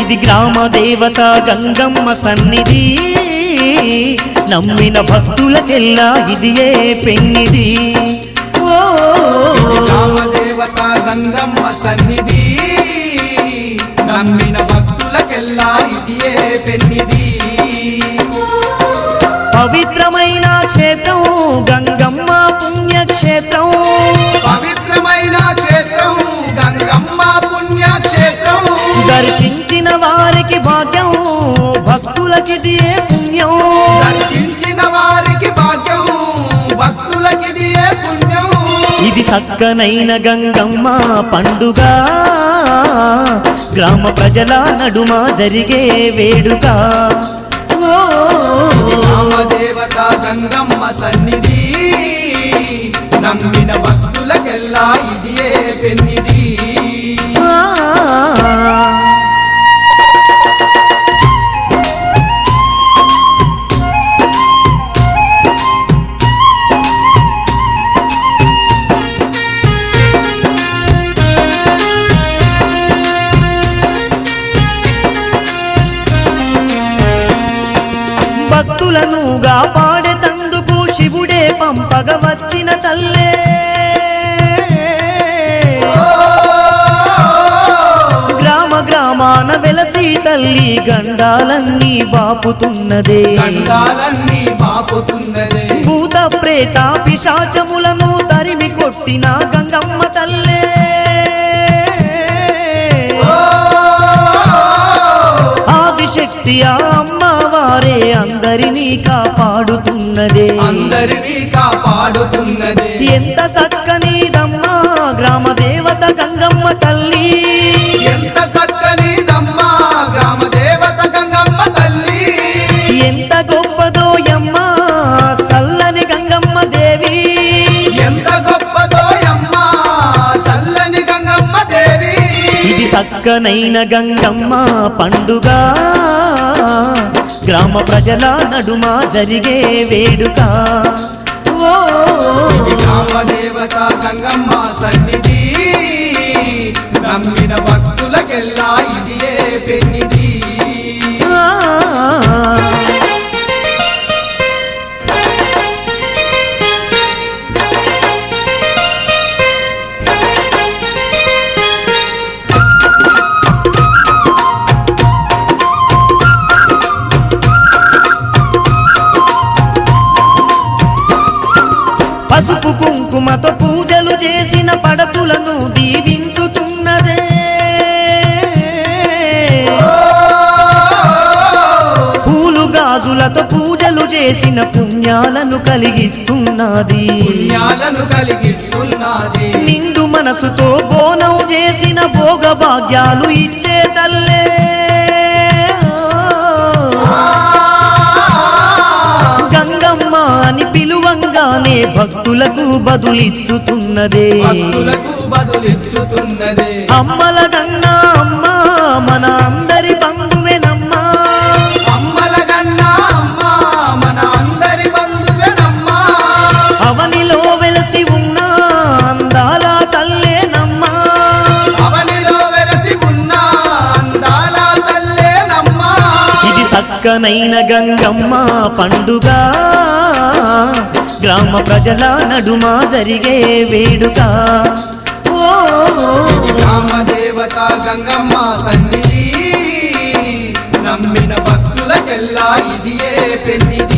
ఇది గ్రామ దేవత గంగమ్మ సన్నిధి, నమ్మిన భక్తులకెల్లా ఇదియే పెన్నిది. ఇది గ్రామ దేవత గంగమ్మ సన్నిధి, నమ్మిన భక్తులకెల్లా ఇదియే పెన్నిది. పవిత్రమైన క్షేత్రం గంగమ్మ పుణ్యక్షేత్రం, పవిత్రమైన క్షేత్రం గంగమ్మ పుణ్యక్షేత్రం. దర్శించిన వారికి భాగ్యం భక్తులకిదియే పుణ్యం, దర్శించిన వారికి భాగ్యం భక్తులకిదియే పుణ్యం. ఇది సక్కనైన గంగమ్మ పండుగ, గ్రామ ప్రజల నడుమ జరిగే వేడుక. గ్రామ దేవత గంగమ్మ సన్నిధి, నమ్మిన భక్తులకెల్లా ఇదియే పెన్నిది. భక్తులనుగా పాడేతందుకు శివుడే పంపగ వచ్చిన తల్లే, గ్రామ గ్రామాన వెలసి తల్లి గండాలన్నీ బాపుతున్నదే, గండాలన్నీ బాపుతున్నదే. భూత ప్రేత పిశాచములను తరిమి కొట్టిన గంగమ్మ తల్లే, ఆదిశక్తి అమ్మవారే అందరినీ కాపాడుతున్నదే, అందరినీ కాపాడుతున్నదే. ఎంత చక్కనిదమ్మా గ్రామ దేవత గంగమ్మ తల్లి, ఎంత చక్కనిదమ్మా గ్రామ దేవత గంగమ్మ తల్లి. ఎంత గొప్పదోయమ్మా సల్లని గంగమ్మ దేవి, ఎంత గొప్పదోయమ్మా సల్లని గంగమ్మ దేవి. ఇది చక్కనైన గంగమ్మ పండుగ, గ్రామ ప్రజల నడుమ జరిగే వేడుక. ఇది గ్రామ దేవత గంగమ్మ సన్నిధి, నమ్మిన భక్తులకెల్లా ఇదియే పెన్నిది. పసుపు కుంకుమతో పూజలు చేసిన పడతులను దీవించుతున్నదే, పూలు గాజులతో పూజలు చేసిన పుణ్యాలను కలిగిస్తున్నది, పుణ్యాలను కలిగిస్తున్నది. నిండు మనసుతో బోనం చేసిన భోగ భాగ్యాలు ఇచ్చే తల్లే, గంగమ్మ అని పిలువంగానే భక్తులకు బదులిచ్చుతున్నదే, భక్తులకు బదులిచ్చుతున్నదే. అమ్మల గన్నా అమ్మ మన అందరి బంధువేనమ్మా, అమ్మల గన్నా అమ్మ మన అందరి బంధువేనమ్మా. అవనిలో వెలసి ఉన్న అందాల తల్లేనమ్మా, అవనిలో వెలసి ఉన్న అందాల తల్లేనమ్మా. ఇది చక్కనైన గంగమ్మ పండుగ, గ్రామ ప్రజల నడుమ జరిగే వేడుక. ఇది గ్రామ దేవత గంగమ్మ సన్నిధి, నమ్మిన భక్తులకెల్లా ఇదియే పెన్నిది.